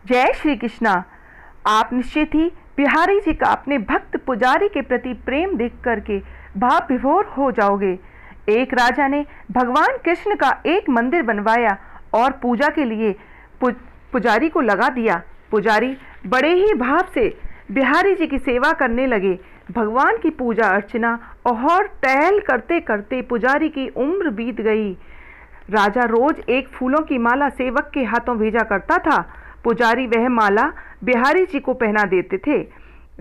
जय श्री कृष्णा। आप निश्चित ही बिहारी जी का अपने भक्त पुजारी के प्रति प्रेम देख करके भाव विभोर हो जाओगे। एक राजा ने भगवान कृष्ण का एक मंदिर बनवाया और पूजा के लिए पुजारी को लगा दिया। पुजारी बड़े ही भाव से बिहारी जी की सेवा करने लगे। भगवान की पूजा अर्चना और टहल करते करते पुजारी की उम्र बीत गई। राजा रोज एक फूलों की माला सेवक के हाथों भेजा करता था। पुजारी वह माला बिहारी जी को पहना देते थे।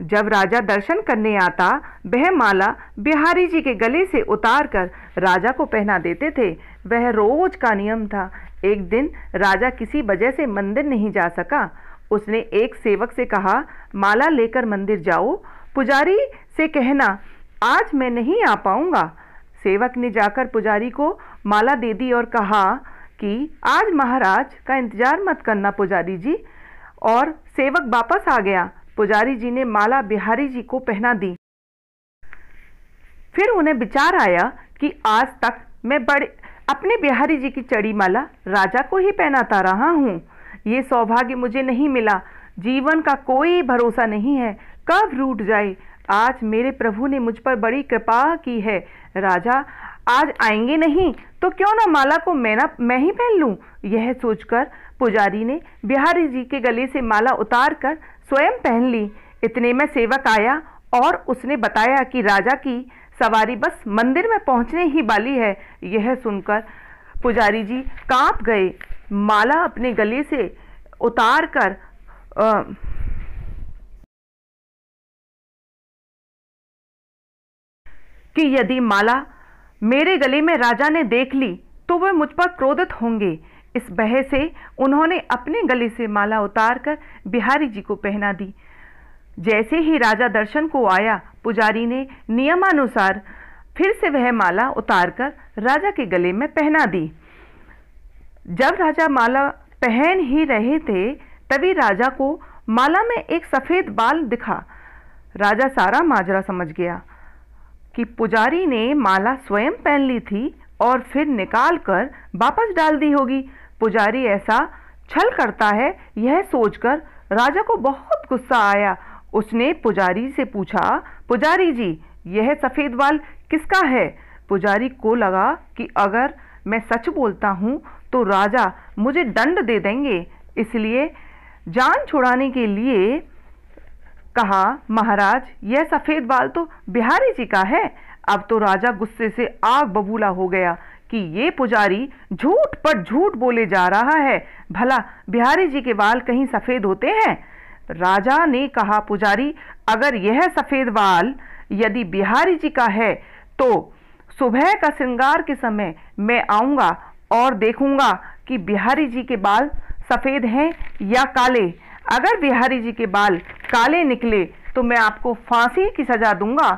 जब राजा दर्शन करने आता वह माला बिहारी जी के गले से उतार कर राजा को पहना देते थे। वह रोज का नियम था। एक दिन राजा किसी वजह से मंदिर नहीं जा सका। उसने एक सेवक से कहा, माला लेकर मंदिर जाओ, पुजारी से कहना आज मैं नहीं आ पाऊंगा। सेवक ने जाकर पुजारी को माला दे दी और कहा कि आज महाराज का इंतजार मत करना पुजारी जी। और सेवक वापस आ गया। पुजारी जी ने माला बिहारी जी को पहना दी। फिर उन्हें विचार आया कि आज तक मैं अपने बिहारी जी की चढ़ी माला राजा को ही पहनाता रहा हूँ। ये सौभाग्य मुझे नहीं मिला। जीवन का कोई भरोसा नहीं है, कब रूठ जाए। आज मेरे प्रभु ने मुझ पर बड़ी कृपा की है। राजा आज आएंगे नहीं तो क्यों ना माला को मैं ही पहन लूं। यह सोचकर पुजारी ने बिहारी जी के गले से माला उतार कर स्वयं पहन ली। इतने में सेवक आया और उसने बताया कि राजा की सवारी बस मंदिर में पहुंचने ही वाली है। यह सुनकर पुजारी जी कांप गए। माला अपने गले से उतार कर कि यदि माला मेरे गले में राजा ने देख ली तो वह मुझ पर क्रोधित होंगे। इस भय से उन्होंने अपने गले से माला उतारकर बिहारी जी को पहना दी। जैसे ही राजा दर्शन को आया, पुजारी ने नियमानुसार फिर से वह माला उतारकर राजा के गले में पहना दी। जब राजा माला पहन ही रहे थे तभी राजा को माला में एक सफेद बाल दिखा। राजा सारा माजरा समझ गया कि पुजारी ने माला स्वयं पहन ली थी और फिर निकाल कर वापस डाल दी होगी। पुजारी ऐसा छल करता है, यह सोचकर राजा को बहुत गुस्सा आया। उसने पुजारी से पूछा, पुजारी जी यह सफेद बाल किसका है? पुजारी को लगा कि अगर मैं सच बोलता हूँ तो राजा मुझे दंड दे देंगे, इसलिए जान छुड़ाने के लिए कहा, महाराज यह सफेद बाल तो बिहारी जी का है। अब तो राजा गुस्से से आग बबूला हो गया कि ये पुजारी झूठ पर झूठ बोले जा रहा है। भला बिहारी जी के बाल कहीं सफेद होते हैं? राजा ने कहा, पुजारी अगर यह सफेद बाल यदि बिहारी जी का है तो सुबह का श्रृंगार के समय मैं आऊंगा और देखूंगा कि बिहारी जी के बाल सफेद हैं या काले। अगर बिहारी जी के बाल काले निकले तो मैं आपको फांसी की सजा दूंगा।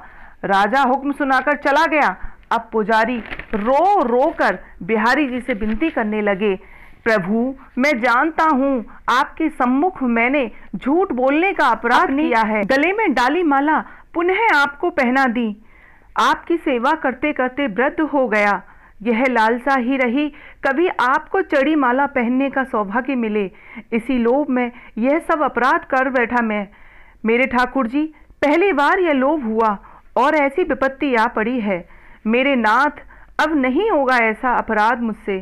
राजा हुक्म सुनाकर चला गया। अब पुजारी रो रो कर बिहारी जी से विनती करने लगे, प्रभु मैं जानता हूँ आपके सम्मुख मैंने झूठ बोलने का अपराध किया है। गले में डाली माला पुनः आपको पहना दी। आपकी सेवा करते करते वृद्ध हो गया। यह लालसा ही रही कभी आपको चढ़ी माला पहनने का सौभाग्य मिले। इसी लोभ में यह सब अपराध कर बैठा मैं। मेरे ठाकुर जी पहली बार यह लोभ हुआ और ऐसी विपत्ति आ पड़ी है। मेरे नाथ अब नहीं होगा ऐसा अपराध मुझसे।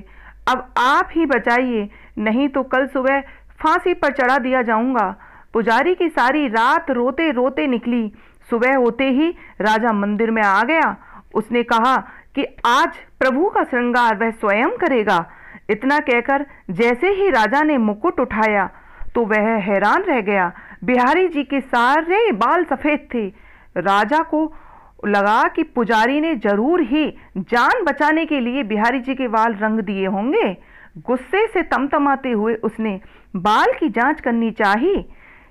अब आप ही बचाइए, नहीं तो कल सुबह फांसी पर चढ़ा दिया जाऊंगा। पुजारी की सारी रात रोते रोते निकली। सुबह होते ही राजा मंदिर में आ गया। उसने कहा कि आज प्रभु का श्रृंगार वह स्वयं करेगा। इतना कहकर जैसे ही राजा ने मुकुट उठाया तो वह हैरान रह गया। बिहारी जी के सारे बाल सफेद थे। राजा को लगा कि पुजारी ने जरूर ही जान बचाने के लिए बिहारी जी के बाल रंग दिए होंगे। गुस्से से तमतमाते हुए उसने बाल की जांच करनी चाहिए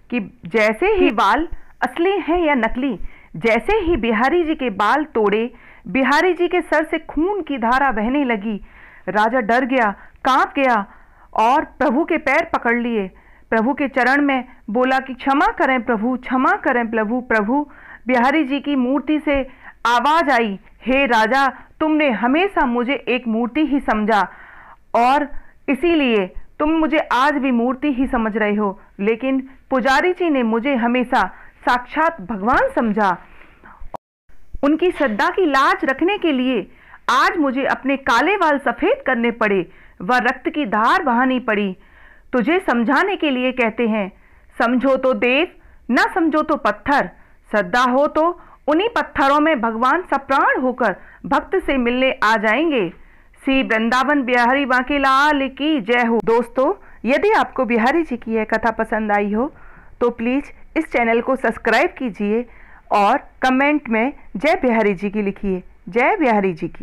कि जैसे ही बाल असली हैं या नकली। जैसे ही बिहारी जी के बाल तोड़े, बिहारी जी के सर से खून की धारा बहने लगी। राजा डर गया, कांप गया और प्रभु के पैर पकड़ लिए। प्रभु के चरण में बोला कि क्षमा करें प्रभु, क्षमा करें प्रभु। प्रभु बिहारी जी की मूर्ति से आवाज आई, हे राजा तुमने हमेशा मुझे एक मूर्ति ही समझा और इसीलिए तुम मुझे आज भी मूर्ति ही समझ रहे हो, लेकिन पुजारी जी ने मुझे हमेशा साक्षात भगवान समझा। उनकी श्रद्धा की लाज रखने के लिए आज मुझे अपने काले बाल सफेद करने पड़े व रक्त की धार बहानी पड़ी। तुझे समझाने के लिए कहते हैं, समझो तो देव, न समझो तो पत्थर। श्रद्धा हो तो उन्हीं पत्थरों में भगवान सप्राण होकर भक्त से मिलने आ जाएंगे। श्री वृंदावन बिहारी बांके लाल की जय हो। दोस्तों, यदि आपको बिहारी जी की यह कथा पसंद आई हो तो प्लीज़ इस चैनल को सब्सक्राइब कीजिए और कमेंट में जय बिहारी जी की लिखिए। जय बिहारी जी की।